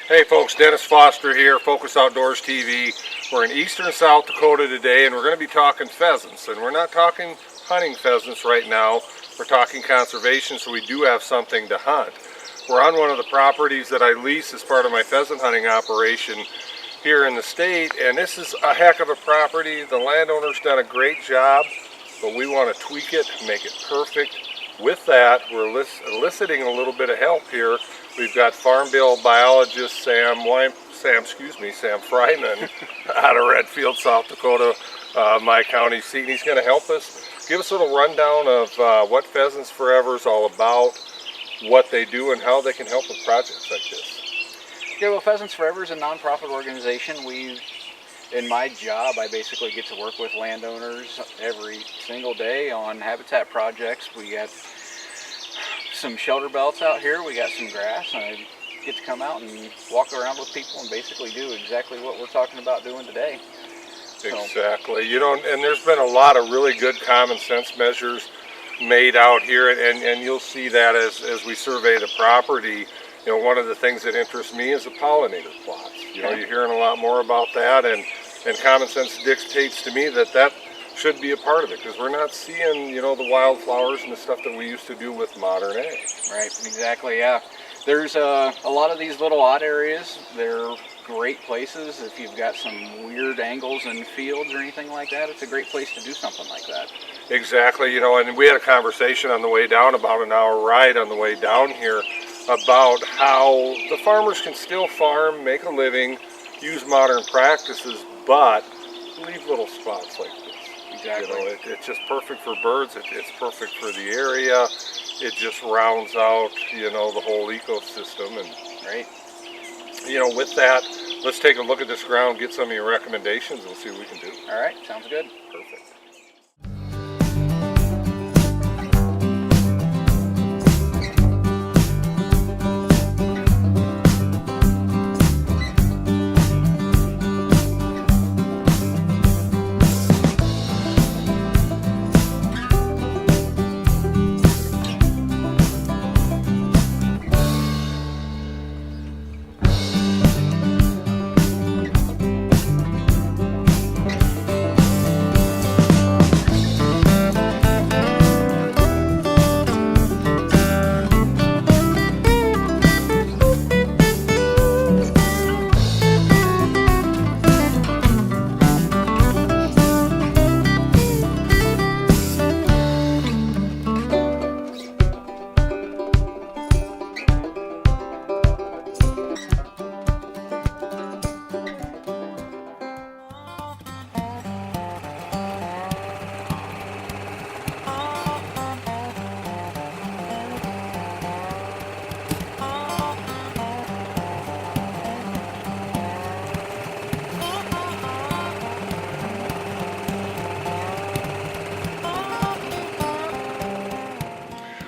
Hey folks, Dennis Foster here, Focus Outdoors TV. We're in eastern South Dakota today, and we're going to be talking pheasants. And we're not talking hunting pheasants right now, we're talking conservation, so we do have something to hunt. We're on one of the properties that I lease as part of my pheasant hunting operation here in the state, and this is a heck of a property. The landowner's done a great job, but we want to tweak it, make it perfect. With that, we're eliciting a little bit of help here. We've got Farm Bill biologist Sam Fryman out of Redfield, South Dakota, my county seat. And he's going to help us give us a little rundown of what Pheasants Forever is all about, what they do, and how they can help with projects like this. Yeah, well, Pheasants Forever is a nonprofit organization. In my job, I basically get to work with landowners every single day on habitat projects. We got some shelter belts out here, we got some grass, and I get to come out and walk around with people and basically do exactly what we're talking about doing today. Exactly. You know, and there's been a lot of really good common sense measures made out here, and you'll see that as we survey the property. You know, one of the things that interests me is the pollinator plots. You know, you're hearing a lot more about that, and common sense dictates to me that should be a part of it, because we're not seeing, you know, the wildflowers and the stuff that we used to do with modern ag. Right, exactly, yeah. There's a lot of these little odd areas. They're great places. If you've got some weird angles in fields or anything like that, it's a great place to do something like that. Exactly, you know, and we had a conversation on the way down, about an hour ride on the way down here, about how the farmers can still farm, make a living, use modern practices, but leave little spots like this. Exactly. You know, it's just perfect for birds, it's perfect for the area, it just rounds out, you know, the whole ecosystem. And right, you know, with that, let's take a look at this ground, get some of your recommendations, and we'll see what we can do. All right, sounds good. Perfect.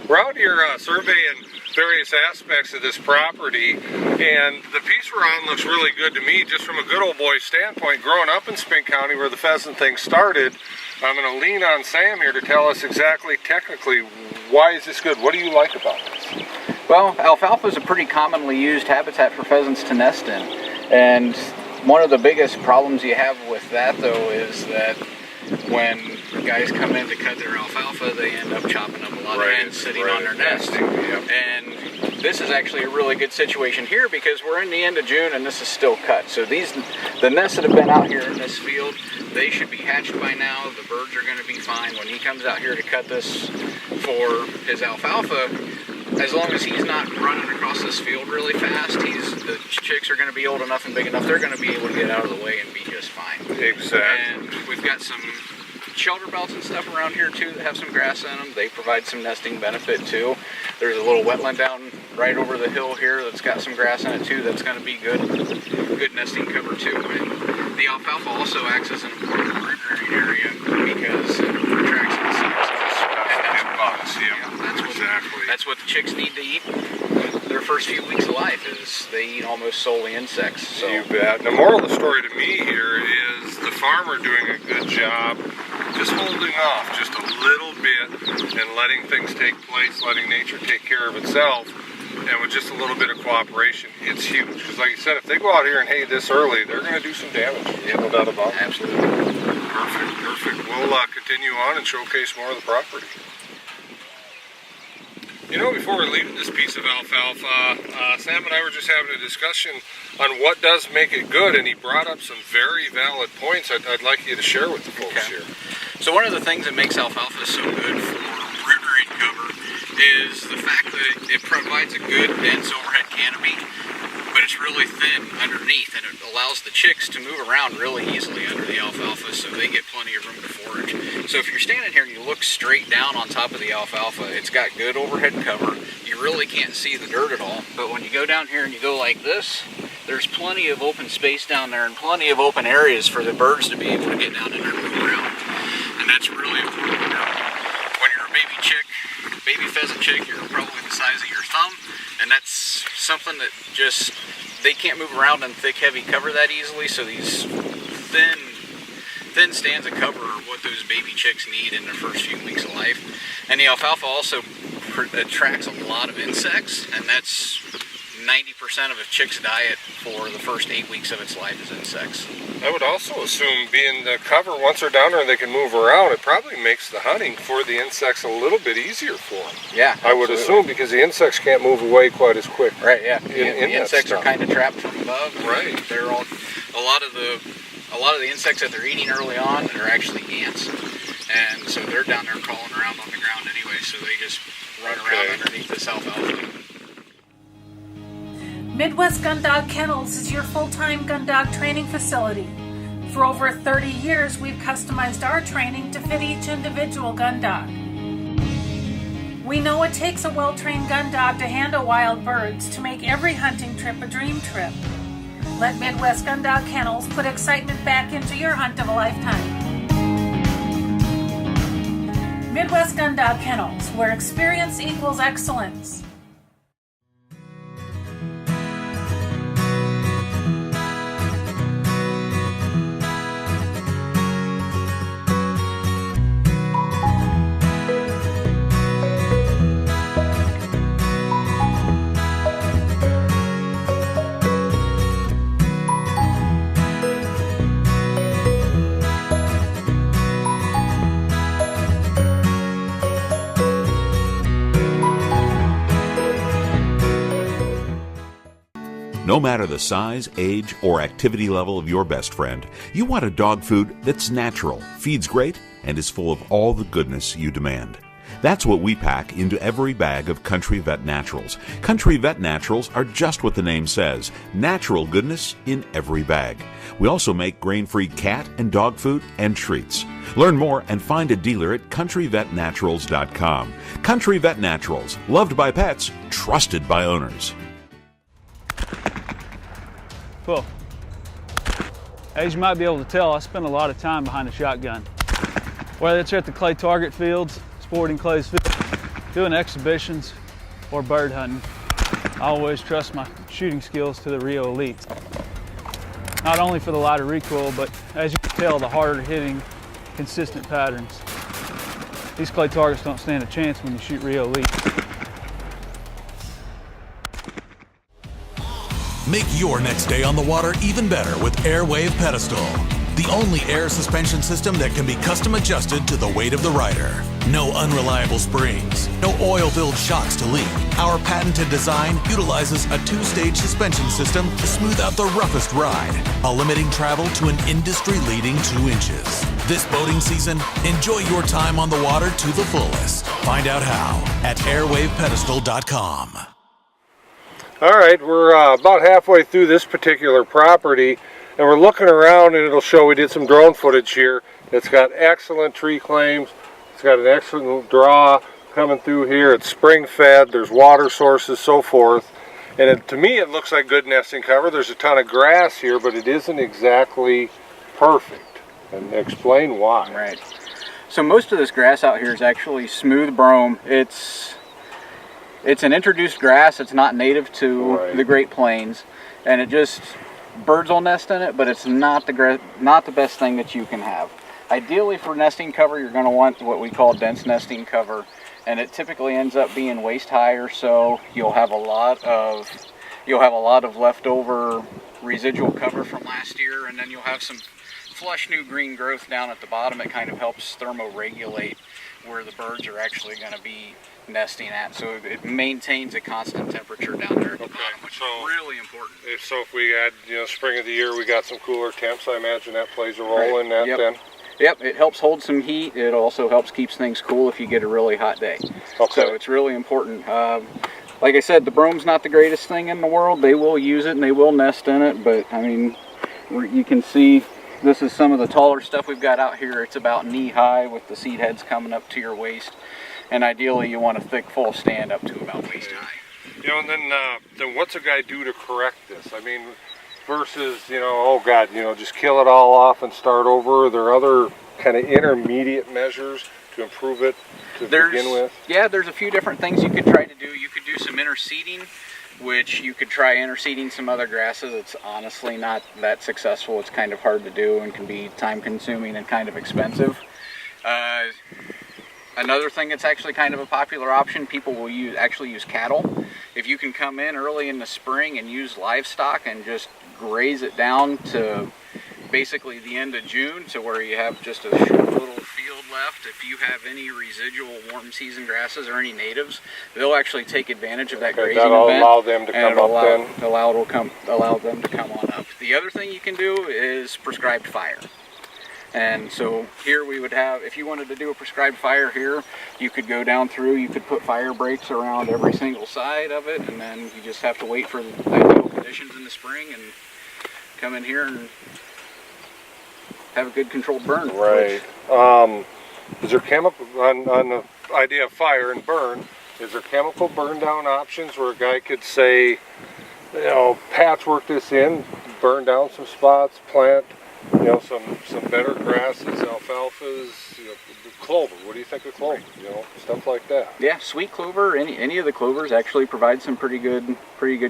We're out here surveying various aspects of this property, and the piece we're on looks really good to me, just from a good old boy standpoint. Growing up in Spink County, where the pheasant thing started, I'm going to lean on Sam here to tell us exactly, technically, why is this good? What do you like about this? Well, alfalfa is a pretty commonly used habitat for pheasants to nest in, and one of the biggest problems you have with that, though, is that when guys come in to cut their alfalfa, they end up chopping up a lot of hens sitting on their nest. And this is actually a really good situation here, because we're in the end of June and this is still cut. So the nests that have been out here in this field, they should be hatched by now. The birds are going to be fine. When he comes out here to cut this for his alfalfa, as long as he's not running across this field really fast, the chicks are going to be old enough and big enough, they're going to be able to get out of the way and be just fine. Exactly. And we've got some shelter belts and stuff around here too that have some grass in them. They provide some nesting benefit too. There's a little wetland down right over the hill here that's got some grass in it too. That's going to be good nesting cover too. And the alfalfa also acts as an important brood rearing area, because it attracts insects. That's what the chicks need to eat their first few weeks of life, is they eat almost solely insects. So. You bet. The moral of the story to me here is the farmer doing a good job just holding off just a little bit and letting things take place, letting nature take care of itself. and with just a little bit of cooperation, it's huge. Because like you said, if they go out here and hay this early, they're going to do some damage. Yeah, no doubt about it. Absolutely. Perfect. We'll continue on and showcase more of the property. You know, before we're leaving this piece of alfalfa, Sam and I were just having a discussion on what does make it good, and he brought up some very valid points I'd like you to share with the folks here. So one of the things that makes alfalfa so good for root rain cover is the fact that it provides a good dense overhead canopy, but it's really thin underneath, and it allows the chicks to move around really easily under the alfalfa, so they get plenty of room to forage. So if you're standing here and you look straight down on top of the alfalfa, it's got good overhead cover. You really can't see the dirt at all, but when you go down here and you go like this, there's plenty of open space down there and plenty of open areas for the birds to be able to get down in there and move around. And that's really important. When you're a baby pheasant chick, you're probably the size of your thumb, and that's something that just, they can't move around in thick, heavy cover that easily, so these thin stands of cover are what those baby chicks need in their first few weeks of life. And the alfalfa also attracts a lot of insects, and that's 90% of a chick's diet for the first 8 weeks of its life is insects. I would also assume, being the cover, once they're down there and they can move around, it probably makes the hunting for the insects a little bit easier for them. Yeah, I would assume, because the insects can't move away quite as quick. Right, yeah. The insects are kind of trapped from above. Right. They're all, a lot of the insects that they're eating early on are actually ants. And so they're down there crawling around on the ground anyway, so they just run around underneath this alfalfa. Midwest Gun Dog Kennels is your full-time gun dog training facility. For over 30 years, we've customized our training to fit each individual gun dog. We know it takes a well-trained gun dog to handle wild birds to make every hunting trip a dream trip. Let Midwest Gun Dog Kennels put excitement back into your hunt of a lifetime. Midwest Gun Dog Kennels, where experience equals excellence. No matter the size, age, or activity level of your best friend, you want a dog food that's natural, feeds great, and is full of all the goodness you demand. That's what we pack into every bag of Country Vet Naturals. Country Vet Naturals are just what the name says, natural goodness in every bag. We also make grain-free cat and dog food and treats. Learn more and find a dealer at countryvetnaturals.com. Country Vet Naturals, loved by pets, trusted by owners. Well, as you might be able to tell, I spend a lot of time behind the shotgun. Whether it's at the clay target fields, sporting clays fields, doing exhibitions, or bird hunting, I always trust my shooting skills to the Rio elites. Not only for the lighter recoil, but as you can tell, the harder hitting, consistent patterns. These clay targets don't stand a chance when you shoot Rio elites. Make your next day on the water even better with Airwave Pedestal, the only air suspension system that can be custom adjusted to the weight of the rider. No unreliable springs, no oil-filled shocks to leak. Our patented design utilizes a two-stage suspension system to smooth out the roughest ride, while limiting travel to an industry-leading 2 inches. This boating season, enjoy your time on the water to the fullest. Find out how at airwavepedestal.com. All right, we're about halfway through this particular property, and we're looking around, and it'll show we did some drone footage here. It's got excellent tree claims. It's got an excellent draw coming through here. It's spring fed. There's water sources, so forth. And to me, it looks like good nesting cover. There's a ton of grass here, but it isn't exactly perfect. And explain why. Right. So most of this grass out here is actually smooth brome. It's an introduced grass. It's not native to the Great Plains, and it just, birds will nest in it, but it's not the best thing that you can have. Ideally, for nesting cover, you're going to want what we call dense nesting cover, and it typically ends up being waist high or so. You'll have a lot of leftover residual cover from last year, and then you'll have some flush new green growth down at the bottom. It kind of helps thermoregulate where the birds are actually going to be nesting at, so it maintains a constant temperature down there at the bottom, which is really important. If we had, spring of the year, we got some cooler temps, I imagine that plays a role in that then? Yep, it helps hold some heat. It also helps keeps things cool if you get a really hot day. Okay. So it's really important. Like I said, the brome's not the greatest thing in the world. They will use it and they will nest in it, but I mean, you can see this is some of the taller stuff we've got out here. It's about knee high with the seed heads coming up to your waist, and ideally you want a thick full stand up to about waist high. And then what's a guy do to correct this? I mean, versus, oh God, just kill it all off and start over. Are there other kind of intermediate measures to improve it to begin with? Yeah, there's a few different things you could try to do. You could do some interseeding, which you could try interseeding some other grasses. It's honestly not that successful. It's kind of hard to do and can be time consuming and kind of expensive. Another thing that's actually kind of a popular option, people will actually use cattle. If you can come in early in the spring and use livestock and just graze it down to basically the end of June, to where you have just a short little field left. If you have any residual warm season grasses or any natives, they'll actually take advantage of that grazing that'll event. allow them to come up then? Allow them to come on up. The other thing you can do is prescribed fire. And so here we would have, if you wanted to do a prescribed fire here, you could go down through, you could put fire breaks around every single side of it, and then you just have to wait for the ideal conditions in the spring and come in here and have a good controlled burn. Right. Is there chemical, on the idea of fire and burn, is there chemical burn down options where a guy could say, patchwork this in, burn down some spots, plant some better grasses, alfalfas, clover. What do you think of clover? Stuff like that. Yeah, sweet clover. Any of the clovers actually provide some pretty good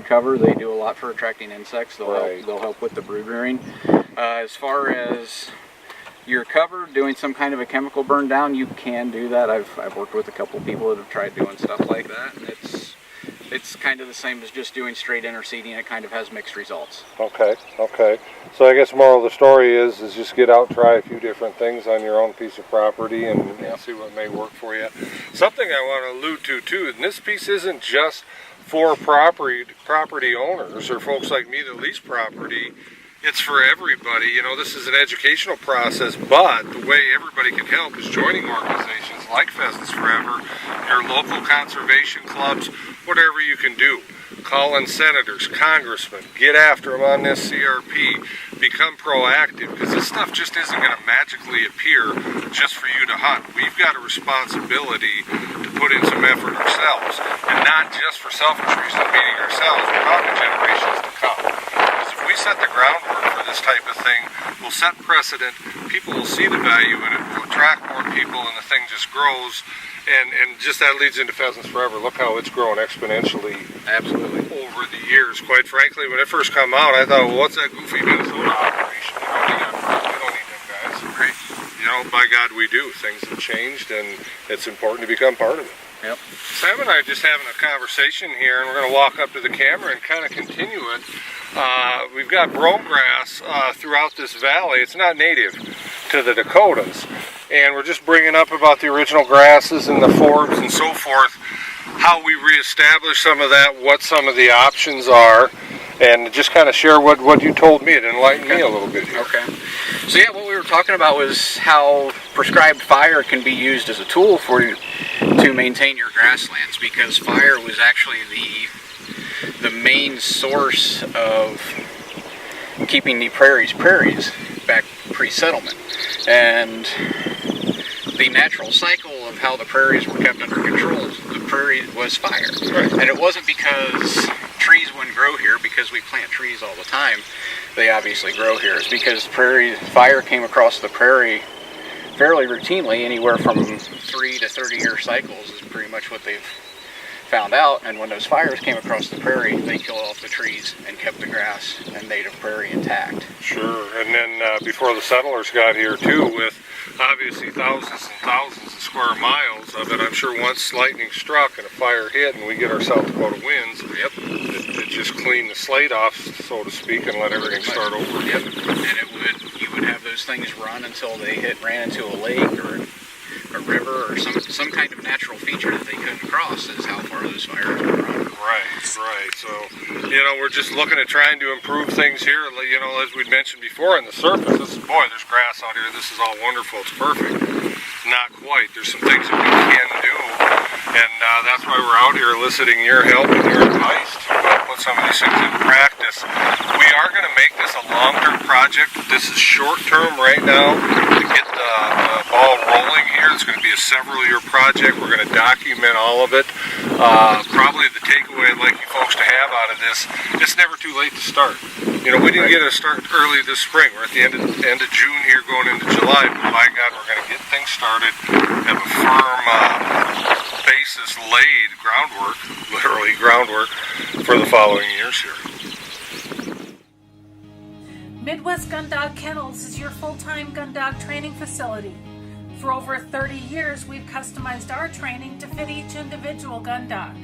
cover. They do a lot for attracting insects. They'll help with the brood rearing. As far as your cover, doing some kind of a chemical burn down, you can do that. I've worked with a couple people that have tried doing stuff like that, and it's kind of the same as just doing straight interseeding. It kind of has mixed results. Okay. So I guess moral of the story is just get out, try a few different things on your own piece of property and see what may work for you. Something I want to allude to too, and this piece isn't just for property owners or folks like me that lease property. It's for everybody. This is an educational process, but the way everybody can help is joining organizations like Pheasants Forever, your local conservation clubs, whatever you can do. Call in senators, congressmen, get after them on this CRP, become proactive, because this stuff just isn't going to magically appear just for you to hunt. We've got a responsibility to put in some effort ourselves, and not just for selfish reasons, meaning ourselves, but about the generations to come. Because if we set the groundwork for this type of thing, we'll set precedent, people will see the value in it, we'll attract more people, and the thing just grows. And just that leads into Pheasants Forever. Look how it's grown exponentially. Absolutely. Over the years. Quite frankly, when it first came out, I thought, well, what's that goofy Minnesota operation? We don't need them guys. Right. By God, we do. Things have changed, and it's important to become part of it. Yep. Sam and I are just having a conversation here, and we're going to walk up to the camera and kind of continue it. We've got brome grass throughout this valley. It's not native to the Dakotas. And we're just bringing up about the original grasses and the forbs and so forth, how we reestablish some of that, what some of the options are, and just kind of share what you told me. It enlightened me a little bit here. Okay. So yeah, what we were talking about was how prescribed fire can be used as a tool for you to maintain your grasslands, because fire was actually the main source of keeping the prairies back pre-settlement. And the natural cycle of how the prairies were kept under control, the prairie was fire. Right. And it wasn't because trees wouldn't grow here, because we plant trees all the time. They obviously grow here. It's because fire came across the prairie fairly routinely. Anywhere from 3 to 30-year cycles is pretty much what they've found out. And when those fires came across the prairie, they killed off the trees and kept the grass and native prairie intact. Sure. And then before the settlers got here too, with obviously thousands and thousands square miles of it. I'm sure once lightning struck and a fire hit and we get our South Dakota winds, it just cleaned the slate off, so to speak, and let everything start over again. And you would have those things run until they ran into a lake or a river or some kind of natural feature that they couldn't cross, is how far those fires would run. Right. So, we're just looking at trying to improve things here. As we'd mentioned before, on the surface, there's grass out here. This is all wonderful. It's perfect. Not quite. There's some things that we can do, and that's why we're out here eliciting your help and your advice to put some of these things into practice. We are going to make this a long-term project. This is short-term right now to get the ball rolling here. It's going to be a several-year project. We're going to document all of it. Probably the takeaway I'd like you folks to have out of this, it's never too late to start. We didn't get a start early this spring. We're at the end of June here going into July, but by God, we're going to get things started, have a firm basis laid, literally groundwork, for the following years here. Midwest Gun Dog Kennels is your full-time gun dog training facility. For over 30 years, we've customized our training to fit each individual gun dog.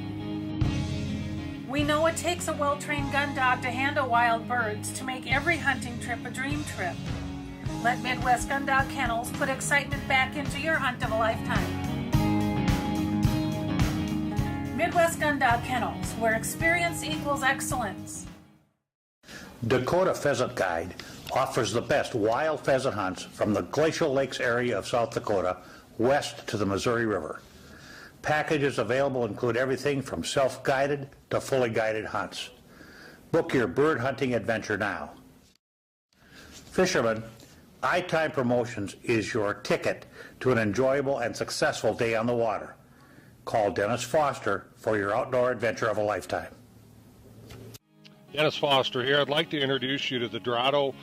We know it takes a well-trained gun dog to handle wild birds to make every hunting trip a dream trip. Let Midwest Gun Dog Kennels put excitement back into your hunt of a lifetime. Midwest Gun Dog Kennels, where experience equals excellence. Dakota Pheasant Guide offers the best wild pheasant hunts from the Glacial Lakes area of South Dakota west to the Missouri River. Packages available include everything from self-guided to fully guided hunts. Book your bird hunting adventure now. Fishermen, iTime Promotions is your ticket to an enjoyable and successful day on the water. Call Dennis Foster for your outdoor adventure of a lifetime. Dennis Foster here. I'd like to introduce you to the Dorado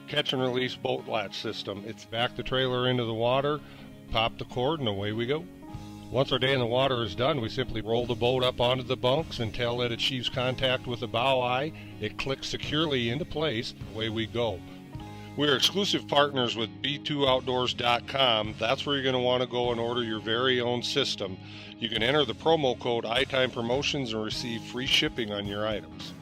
catch and release boat latch system. It's back the trailer into the water, pop the cord, and away we go. Once our day in the water is done, we simply roll the boat up onto the bunks until it achieves contact with the bow eye. It clicks securely into place. Away we go. We're exclusive partners with b2outdoors.com. That's where you're going to want to go and order your very own system. You can enter the promo code iTime Promotions and receive free shipping on your items.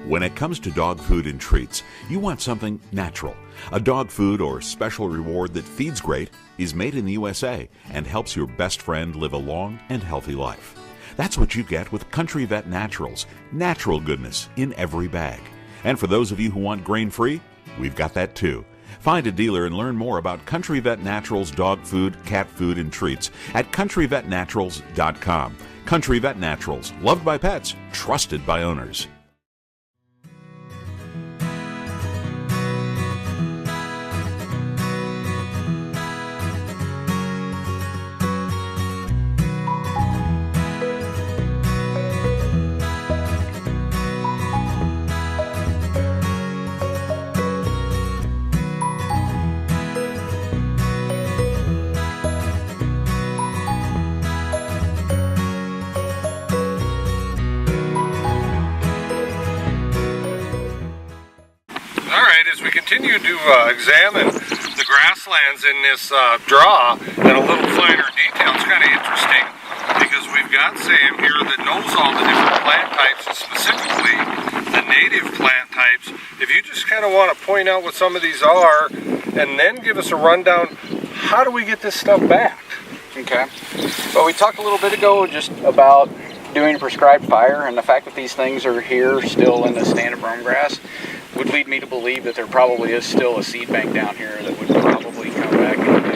When it comes to dog food and treats, you want something natural. A dog food or special reward that feeds great, is made in the USA, and helps your best friend live a long and healthy life. That's what you get with Country Vet Naturals. Natural goodness in every bag. And for those of you who want grain-free, we've got that too. Find a dealer and learn more about Country Vet Naturals dog food, cat food, and treats at countryvetnaturals.com. Country Vet Naturals, loved by pets, trusted by owners. Continue to examine the grasslands in this draw in a little finer detail. It's kind of interesting because we've got Sam here that knows all the different plant types, and specifically the native plant types. If you just kind of want to point out what some of these are and then give us a rundown, how do we get this stuff back? Okay. Well, we talked a little bit ago just about doing prescribed fire, and the fact that these things are here still in the stand of brome grass would lead me to believe that there probably is still a seed bank down here that would probably come back and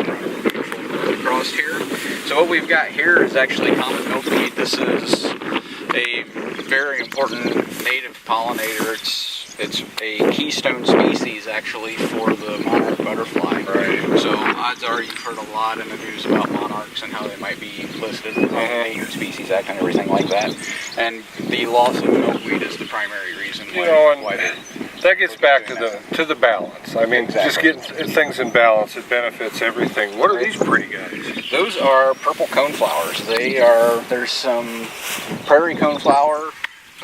across here. So what we've got here is actually common milkweed. This is a very important native pollinator. It's a keystone species actually for the monarch butterfly. Right. So odds are you've heard a lot in the news about monarchs and how they might be listed in the Endangered Species Act and everything like that. And the loss of milkweed is the primary reason why that gets back to the balance. I mean, Just getting things in balance, it benefits everything. What are these pretty guys? Those are purple coneflowers. There's some prairie coneflower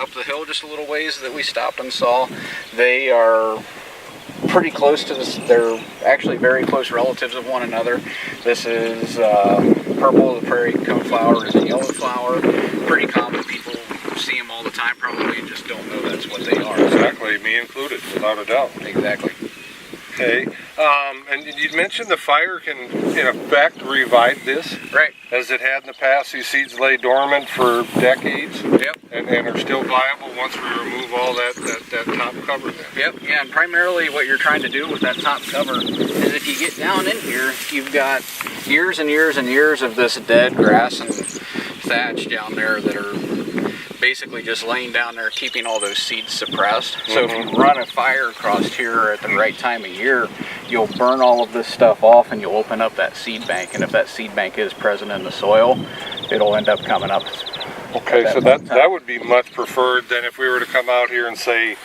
up the hill just a little ways that we stopped and saw. They are pretty close to this. They're actually very close relatives of one another. This is purple, the prairie coneflower is a yellow flower. Pretty common. People see them all the time probably and just don't know that's what they are. Exactly, me included, without a doubt. Exactly. Okay, and you mentioned the fire can, in effect, revive this. Right. As it had in the past. These seeds lay dormant for decades. Yep. And are still viable once we remove all that top cover then. Yep, yeah, and primarily what you're trying to do with that top cover is if you get down in here, you've got years and years and years of this dead grass and thatch down there that are basically just laying down there keeping all those seeds suppressed. So if you run a fire across here at the right time of year, you'll burn all of this stuff off and you'll open up that seed bank, and if that seed bank is present in the soil, it'll end up coming up. Okay, so that would be much preferred than if we were to come out here and say,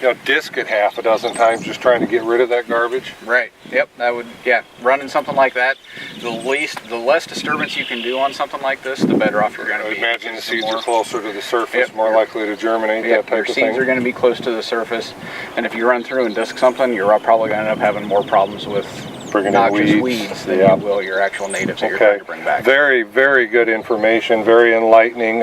you know, disc it half a dozen times just trying to get rid of that garbage. Right. Yep. That would, yeah. Running something like that, the less disturbance you can do on something like this, the better off you're going to be. Imagine the seeds are closer to the surface, more likely to germinate. Yep, that type your of seeds thing. are going to be close to the surface, and if you run through and disc something, you're probably going to end up having more problems with bringing noxious in weeds than you will your actual natives that you're trying to bring back. Very, very good information. Very enlightening.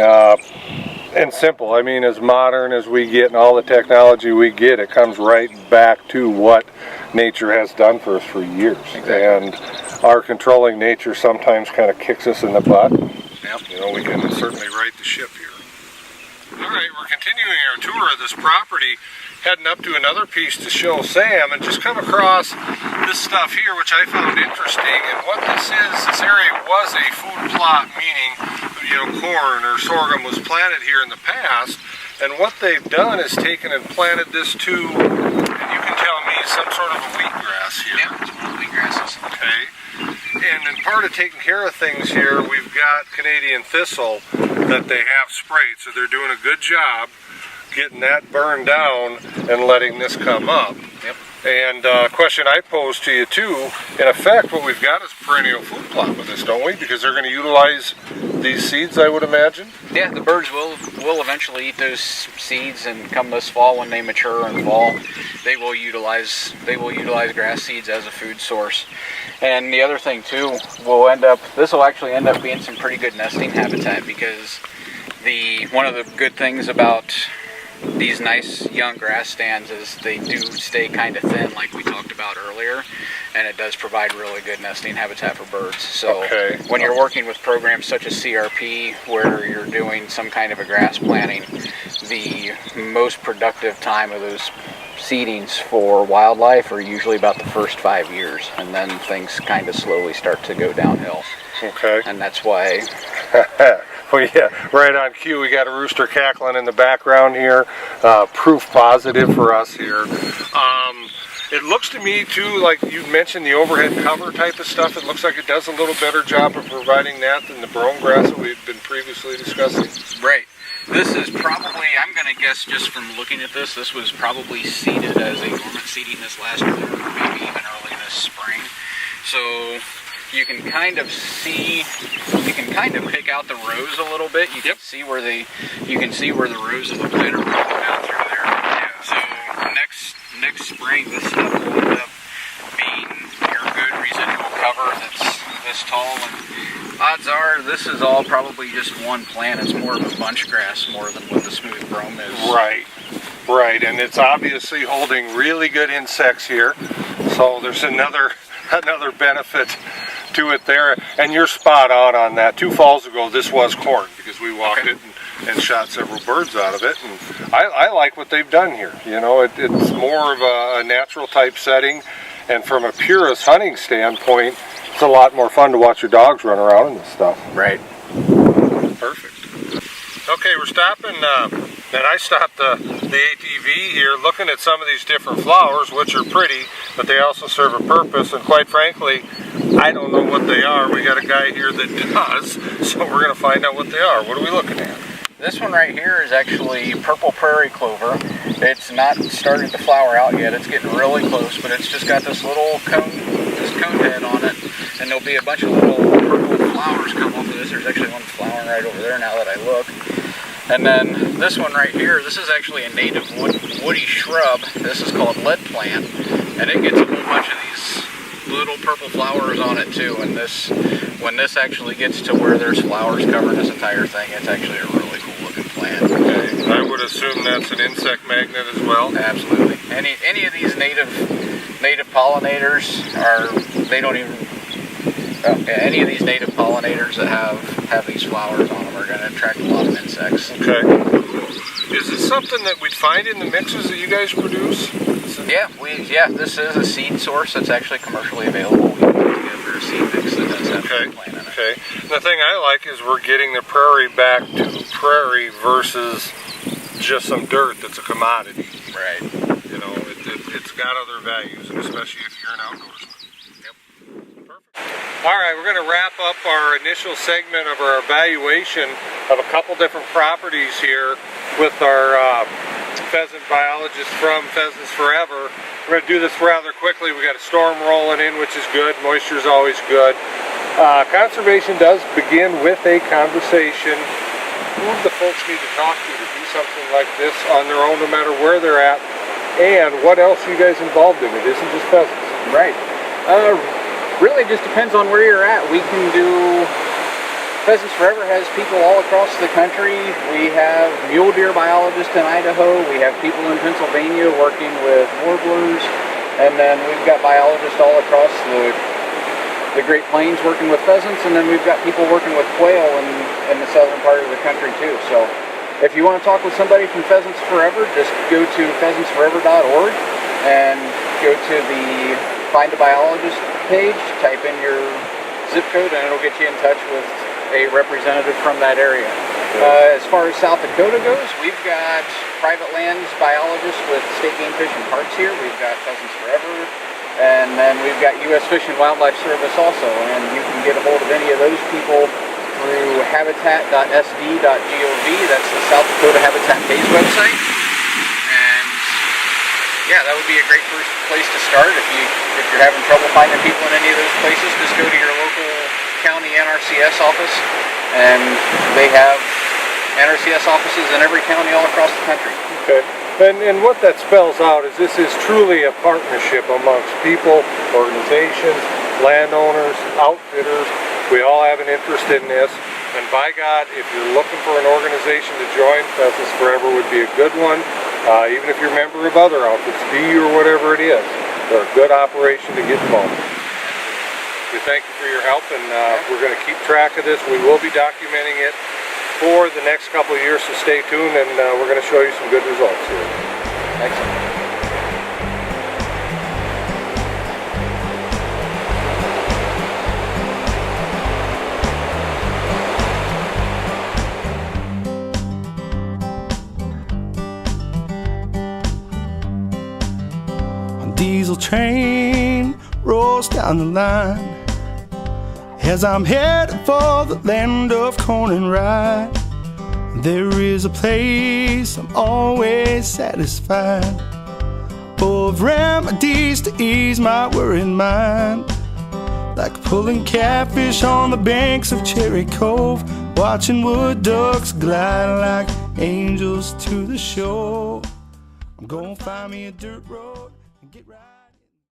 And simple. I mean, as modern as we get and all the technology we get, it comes right back to what nature has done for us for years. Exactly. And our controlling nature sometimes kind of kicks us in the butt. Yep. You know, we can certainly right the ship here. All right, we're continuing our tour of this property, heading up to another piece to show Sam, and just come across this stuff here, which I found interesting. And what this area was a food plot, meaning, you know, corn or sorghum was planted here in the past. And what they've done is taken and planted this to, and you can tell me, some sort of a wheatgrass here. Yep, it's one of the wheatgrasses. Okay. And in part of taking care of things here, we've got Canadian thistle that they have sprayed. So they're doing a good job getting that burned down and letting this come up. Yep. And question I pose to you too, in effect what we've got is perennial food plot with this, don't we? Because they're going to utilize these seeds, I would imagine. Yeah, the birds will eventually eat those seeds, and come this fall when they mature and fall, they will utilize grass seeds as a food source. And the other thing too, this will actually end up being some pretty good nesting habitat, because one of the good things about these nice young grass stands is they do stay kind of thin, like we talked about earlier, and it does provide really good nesting habitat for birds. So when you're working with programs such as CRP, where you're doing some kind of a grass planting, the most productive time of those seedings for wildlife are usually about the first 5 years, and then things kind of slowly start to go downhill. Okay. And that's why Well, yeah, right on cue. We got a rooster cackling in the background here. Proof positive for us here. It looks to me too, like you mentioned, the overhead cover type of stuff. It looks like it does a little better job of providing that than the brome grass that we've been previously discussing. Right. This is probably, I'm going to guess just from looking at this was probably seeded as a dormant seeding this last winter, or maybe even early this spring. So you can kind of pick out the rows a little bit. You can see where the rows of the plant are running down through there. Yeah. So next spring, this stuff will end up being your good residual cover that's this tall, and odds are this is all probably just one plant. It's more of a bunch grass more than what the smooth brome is. Right, and it's obviously holding really good insects here. So there's another benefit to it there, and you're spot on that. 2 falls ago, this was corn, because we walked it and shot several birds out of it, and I like what they've done here. You know, it's more of a natural type setting, and from a purist hunting standpoint, it's a lot more fun to watch your dogs run around in this stuff. Right. Perfect. Okay, we're stopping, and I stopped the ATV here looking at some of these different flowers, which are pretty, but they also serve a purpose, and quite frankly, I don't know what they are. We got a guy here that does, so we're going to find out what they are. What are we looking at? This one right here is actually purple prairie clover. It's not started to flower out yet. It's getting really close, but it's just got this little cone head on it, and there'll be a bunch of little purple flowers come off of this. There's actually one flowering right over there now that I look. And then this one right here, this is actually a native woody shrub. This is called lead plant, And it gets a whole bunch of these little purple flowers on it too. And when this actually gets to where there's flowers covering this entire thing, it's actually a really cool looking plant. Okay. I would assume that's an insect magnet as well? Absolutely. Any of these native pollinators any of these native pollinators that have these flowers on them are going to attract a lot of insects. Okay. Is it something that we'd find in the mixes that you guys produce? Yeah, this is a seed source that's actually commercially available. We put together a seed mix that does have the plant in it. Okay. The thing I like is we're getting the prairie back to prairie versus just some dirt that's a commodity. Right. You know, it's got other values, and especially if you're an outdoorsman. All right, we're going to wrap up our initial segment of our evaluation of a couple different properties here with our pheasant biologist from Pheasants Forever. We're going to do this rather quickly. We got a storm rolling in, which is good. Moisture is always good. Conservation does begin with a conversation. Who the folks need to talk to do something like this on their own, no matter where they're at, and what else are you guys involved in? It isn't just pheasants. Right. Really just depends on where you're at. We can do, Pheasants Forever has people all across the country. We have mule deer biologists in Idaho. We have people in Pennsylvania working with warblers. And then we've got biologists all across the Great Plains working with pheasants. And then we've got people working with quail in the southern part of the country too. So if you want to talk with somebody from Pheasants Forever, just go to pheasantsforever.org and go to the Find a Biologist page, type in your zip code, and it'll get you in touch with a representative from that area. As far as South Dakota goes, we've got private lands biologists with State Game Fish and Parks here. We've got Pheasants Forever, and then we've got U.S. Fish and Wildlife Service also, and you can get a hold of any of those people through habitat.sd.gov. That's the South Dakota Habitat Days website. And yeah, that would be a great first place to start. If you're having trouble finding people in any of those places, just go to your local county NRCS office, and they have NRCS offices in every county all across the country. Okay. And what that spells out is this is truly a partnership amongst people, organizations, landowners, outfitters. We all have an interest in this. And by God, if you're looking for an organization to join, Pheasants Forever would be a good one. Even if you're a member of other outfits, B or whatever it is, they're a good operation to get involved in. We thank you for your help, and we're going to keep track of this. We will be documenting it for the next couple of years, so stay tuned, and we're going to show you some good results here. Excellent. Diesel train rolls down the line as I'm headed for the land of corn and rye. There is a place I'm always satisfied, full of remedies to ease my worried mind, like pulling catfish on the banks of Cherry Cove, watching wood ducks glide like angels to the shore. I'm gonna find me a dirt road and get right.